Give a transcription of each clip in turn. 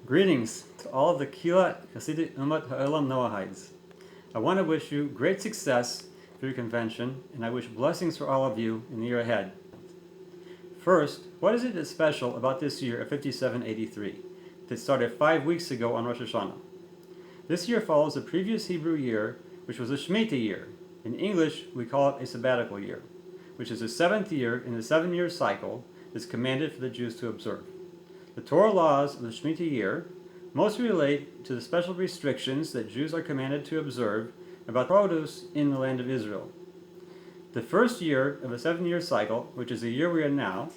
Greetings to all of the Kila Hasidic Umat Ha'olam Noahides. I want to wish you great success for your convention, and I wish blessings for all of you in the year ahead. First, what is it that's special about this year of 5783 that started 5 weeks ago on Rosh Hashanah? This year follows the previous Hebrew year, which was a Shemitah year. In English, we call it a Sabbatical year, which is the 7th year in the 7-year cycle that's commanded for the Jews to observe. The Torah laws of the Shemitah year mostly relate to the special restrictions that Jews are commanded to observe about produce in the land of Israel. The first year of the 7-year cycle, which is the year we are in now,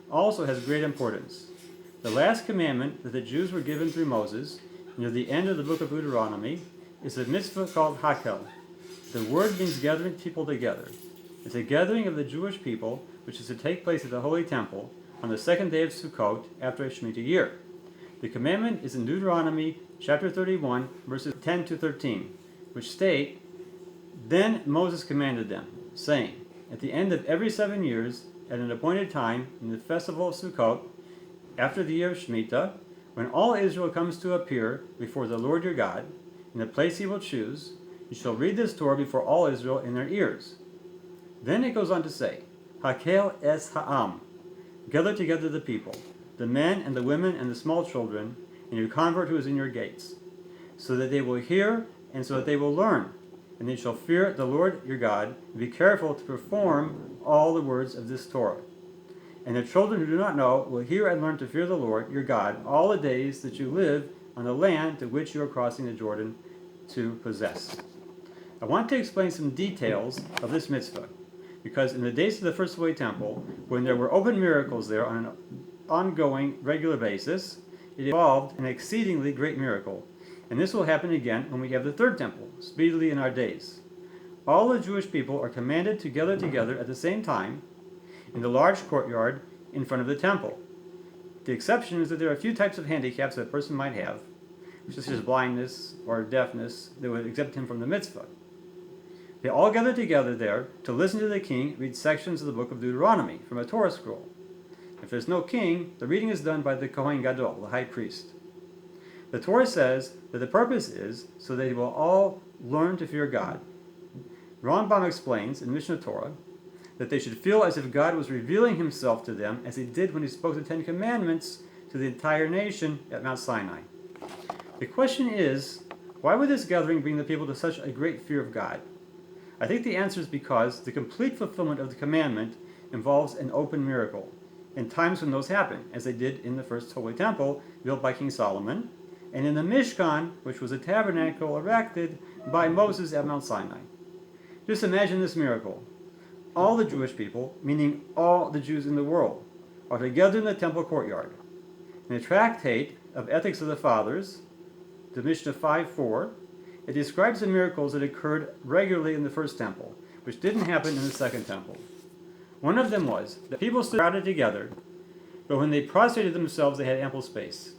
also has great importance. The last commandment that the Jews were given through Moses, near the end of the book of Deuteronomy, is a mitzvah called Hakhel. The word means gathering people together. It's a gathering of the Jewish people, which is to take place at the Holy Temple on the second day of Sukkot after a Shemitah year. The commandment is in Deuteronomy chapter 31, verses 10 to 13, which state, "Then Moses commanded them, saying, at the end of every 7 years, at an appointed time, in the festival of Sukkot, after the year of Shemitah, when all Israel comes to appear before the Lord your God, in the place he will choose, you shall read this Torah before all Israel in their ears." Then it goes on to say, "Hakhel es ha'am," gather together the people, the men and the women and the small children, and your convert who is in your gates, so that they will hear and so that they will learn, and they shall fear the Lord your God, and be careful to perform all the words of this Torah. And the children who do not know will hear and learn to fear the Lord your God all the days that you live on the land to which you are crossing the Jordan to possess. I want to explain some details of this mitzvah, because in the days of the First Holy Temple, when there were open miracles there on an ongoing, regular basis, it evolved an exceedingly great miracle. And this will happen again when we have the Third Temple, speedily in our days. All the Jewish people are commanded to gather together at the same time in the large courtyard in front of the temple. The exception is that there are a few types of handicaps that a person might have, such as blindness or deafness, that would exempt him from the mitzvah. They all gather together there to listen to the king read sections of the book of Deuteronomy from a Torah scroll. If there's no king, the reading is done by the Kohen Gadol, the high priest. The Torah says that the purpose is so that they will all learn to fear God. Rambam explains in Mishnah Torah that they should feel as if God was revealing himself to them as he did when he spoke the 10 Commandments to the entire nation at Mount Sinai. The question is, why would this gathering bring the people to such a great fear of God? I think the answer is because the complete fulfillment of the commandment involves an open miracle, in times when those happen, as they did in the first Holy Temple built by King Solomon, and in the Mishkan, which was a tabernacle erected by Moses at Mount Sinai. Just imagine this miracle. All the Jewish people, meaning all the Jews in the world, are together in the temple courtyard. In the Tractate of Ethics of the Fathers, the Mishnah 5:4, it describes the miracles that occurred regularly in the first temple, which didn't happen in the second temple. One of them was that people stood crowded together, but when they prostrated themselves, they had ample space.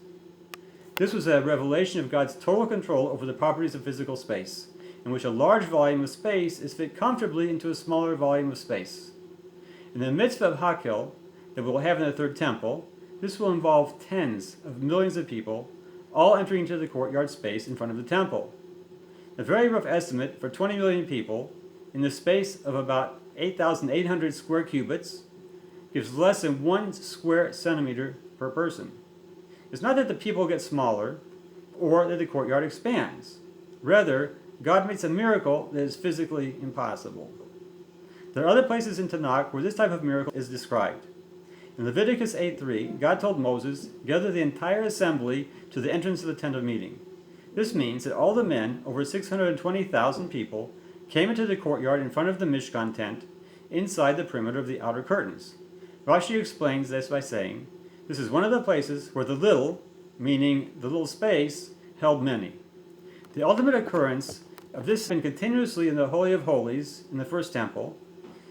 This was a revelation of God's total control over the properties of physical space, in which a large volume of space is fit comfortably into a smaller volume of space. In the mitzvah of Hakhel that we will have in the third temple, this will involve tens of millions of people all entering into the courtyard space in front of the temple. A very rough estimate for 20 million people in the space of about 8,800 square cubits gives less than 1 square centimeter per person. It's not that the people get smaller or that the courtyard expands. Rather, God makes a miracle that is physically impossible. There are other places in Tanakh where this type of miracle is described. In Leviticus 8:3, God told Moses, "Gather the entire assembly to the entrance of the tent of meeting." This means that all the men, over 620,000 people, came into the courtyard in front of the Mishkan tent, inside the perimeter of the outer curtains. Rashi explains this by saying, this is one of the places where the little, meaning the little space, held many. The ultimate occurrence of this happened continuously in the Holy of Holies, in the first temple,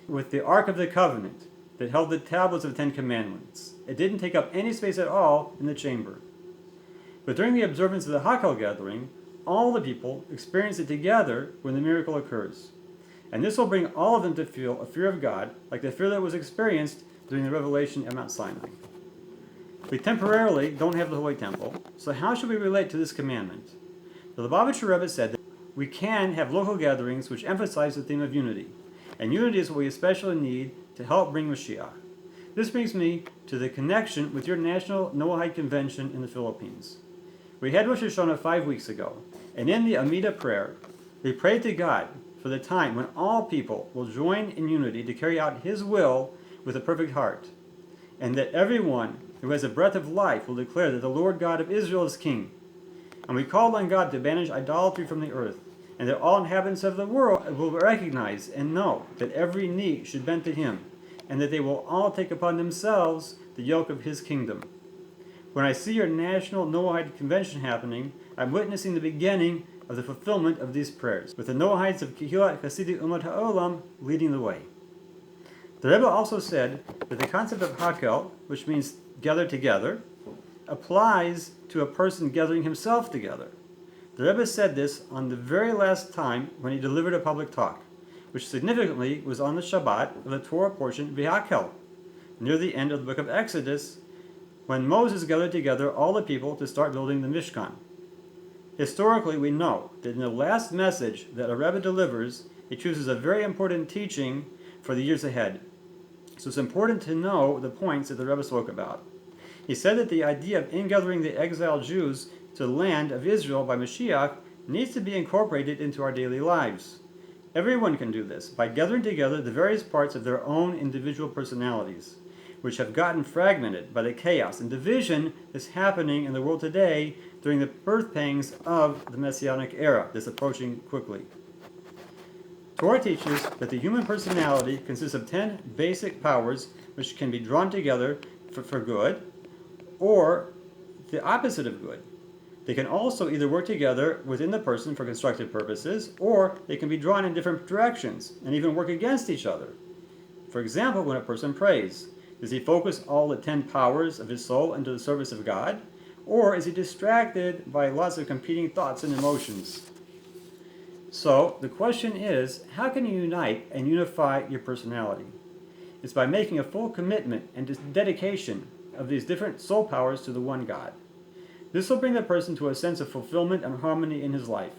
with the Ark of the Covenant that held the tablets of the 10 Commandments. It didn't take up any space at all in the chamber. But during the observance of the Hakhel gathering, all the people experience it together when the miracle occurs. And this will bring all of them to feel a fear of God, like the fear that was experienced during the revelation at Mount Sinai. We temporarily don't have the Holy Temple, so how should we relate to this commandment? The Lubavitcher Rebbe said that we can have local gatherings which emphasize the theme of unity, and unity is what we especially need to help bring Mashiach. This brings me to the connection with your National Noahide Convention in the Philippines. We had Rosh Hashanah 5 weeks ago, and in the Amidah prayer, we prayed to God for the time when all people will join in unity to carry out His will with a perfect heart, and that everyone who has a breath of life will declare that the Lord God of Israel is King. And we called on God to banish idolatry from the earth, and that all inhabitants of the world will recognize and know that every knee should bend to Him, and that they will all take upon themselves the yoke of His kingdom. When I see your National Noahide Convention happening, I'm witnessing the beginning of the fulfillment of these prayers, with the Noahides of Kehillat Hasidic Umat HaOlam leading the way. The Rebbe also said that the concept of Hakhel, which means gather together, applies to a person gathering himself together. The Rebbe said this on the very last time when he delivered a public talk, which significantly was on the Shabbat of the Torah portion Hakhel, near the end of the book of Exodus, when Moses gathered together all the people to start building the Mishkan. Historically, we know that in the last message that a Rebbe delivers, he chooses a very important teaching for the years ahead. So it's important to know the points that the Rebbe spoke about. He said that the idea of ingathering the exiled Jews to the land of Israel by Mashiach needs to be incorporated into our daily lives. Everyone can do this by gathering together the various parts of their own individual personalities, which have gotten fragmented by the chaos and division that's happening in the world today during the birth pangs of the Messianic era that's approaching quickly. Torah teaches that the human personality consists of 10 basic powers which can be drawn together for good, or the opposite of good. They can also either work together within the person for constructive purposes, or they can be drawn in different directions and even work against each other. For example, when a person prays, does he focus all the 10 powers of his soul into the service of God, or is he distracted by lots of competing thoughts and emotions? So, the question is, how can you unite and unify your personality? It's by making a full commitment and dedication of these different soul powers to the one God. This will bring the person to a sense of fulfillment and harmony in his life.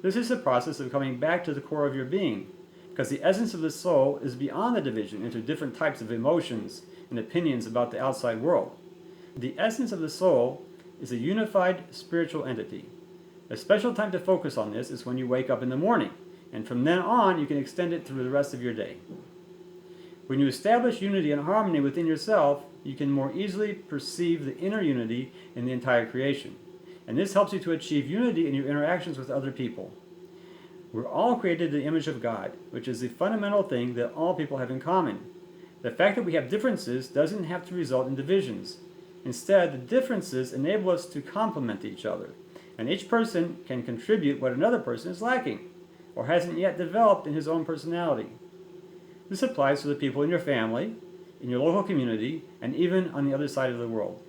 This is the process of coming back to the core of your being, because the essence of the soul is beyond the division into different types of emotions and opinions about the outside world. The essence of the soul is a unified spiritual entity. A special time to focus on this is when you wake up in the morning, and from then on you can extend it through the rest of your day. When you establish unity and harmony within yourself, you can more easily perceive the inner unity in the entire creation. And this helps you to achieve unity in your interactions with other people. We're all created in the image of God, which is the fundamental thing that all people have in common. The fact that we have differences doesn't have to result in divisions. Instead, the differences enable us to complement each other, and each person can contribute what another person is lacking or hasn't yet developed in his own personality. This applies to the people in your family, in your local community, and even on the other side of the world.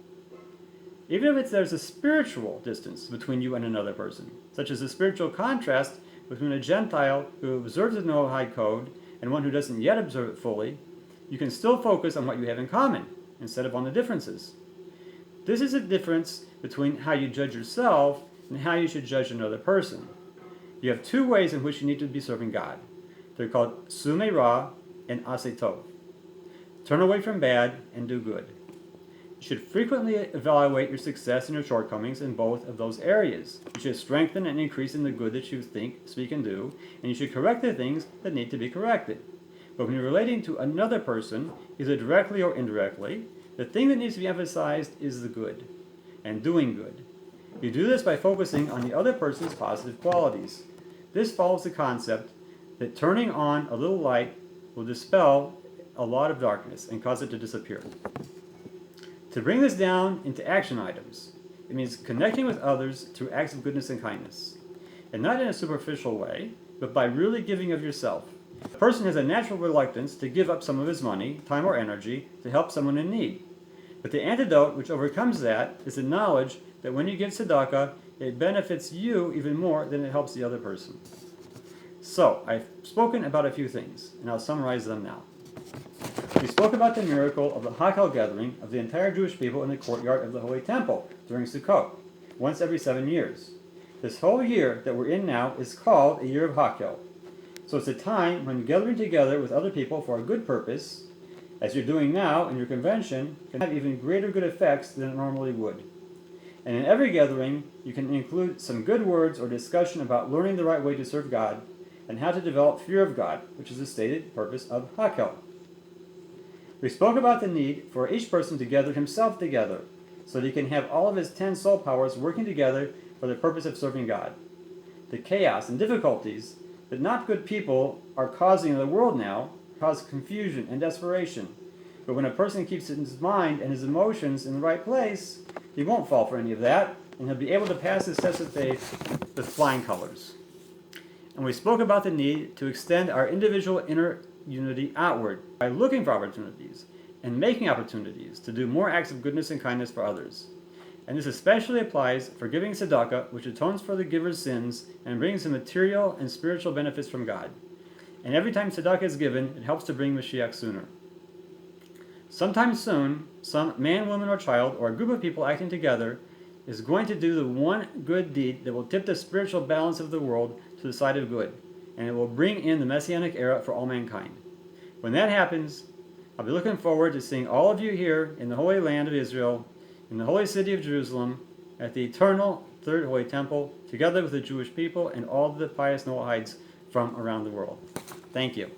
Even if there's a spiritual distance between you and another person, such as a spiritual contrast between a Gentile who observes the Noahide code and one who doesn't yet observe it fully, you can still focus on what you have in common instead of on the differences. This is a difference between how you judge yourself and how you should judge another person. You have two ways in which you need to be serving God. They're called Sumei Ra and Aseh Tov. Turn away from bad and do good. You should frequently evaluate your success and your shortcomings in both of those areas. You should strengthen and increase in the good that you think, speak, and do, and you should correct the things that need to be corrected. But when you're relating to another person, either directly or indirectly, the thing that needs to be emphasized is the good, and doing good. You do this by focusing on the other person's positive qualities. This follows the concept that turning on a little light will dispel a lot of darkness and cause it to disappear. To bring this down into action items, it means connecting with others through acts of goodness and kindness, and not in a superficial way, but by really giving of yourself. A person has a natural reluctance to give up some of his money, time, or energy to help someone in need. But the antidote which overcomes that is the knowledge that when you give tzedakah, it benefits you even more than it helps the other person. So, I've spoken about a few things, and I'll summarize them now. We spoke about the miracle of the Hakhel gathering of the entire Jewish people in the courtyard of the Holy Temple during Sukkot, once every 7 years. This whole year that we're in now is called a year of Hakhel. So it's a time when gathering together with other people for a good purpose, as you're doing now in your convention, can have even greater good effects than it normally would. And in every gathering, you can include some good words or discussion about learning the right way to serve God and how to develop fear of God, which is the stated purpose of Hakhel. We spoke about the need for each person to gather himself together so that he can have all of his 10 soul powers working together for the purpose of serving God. The chaos and difficulties that not good people are causing in the world now cause confusion and desperation. But when a person keeps his mind and his emotions in the right place, he won't fall for any of that, and he'll be able to pass his test of faith with flying colors. And we spoke about the need to extend our individual inner unity outward by looking for opportunities and making opportunities to do more acts of goodness and kindness for others. And this especially applies for giving tzedakah, which atones for the giver's sins and brings him material and spiritual benefits from God. And every time tzedakah is given, it helps to bring Mashiach sooner. Sometime soon, some man, woman, or child, or a group of people acting together is going to do the one good deed that will tip the spiritual balance of the world to the side of good, and it will bring in the Messianic era for all mankind. When that happens, I'll be looking forward to seeing all of you here in the Holy Land of Israel, in the holy city of Jerusalem, at the eternal Third Holy Temple, together with the Jewish people and all the pious Noahides from around the world. Thank you.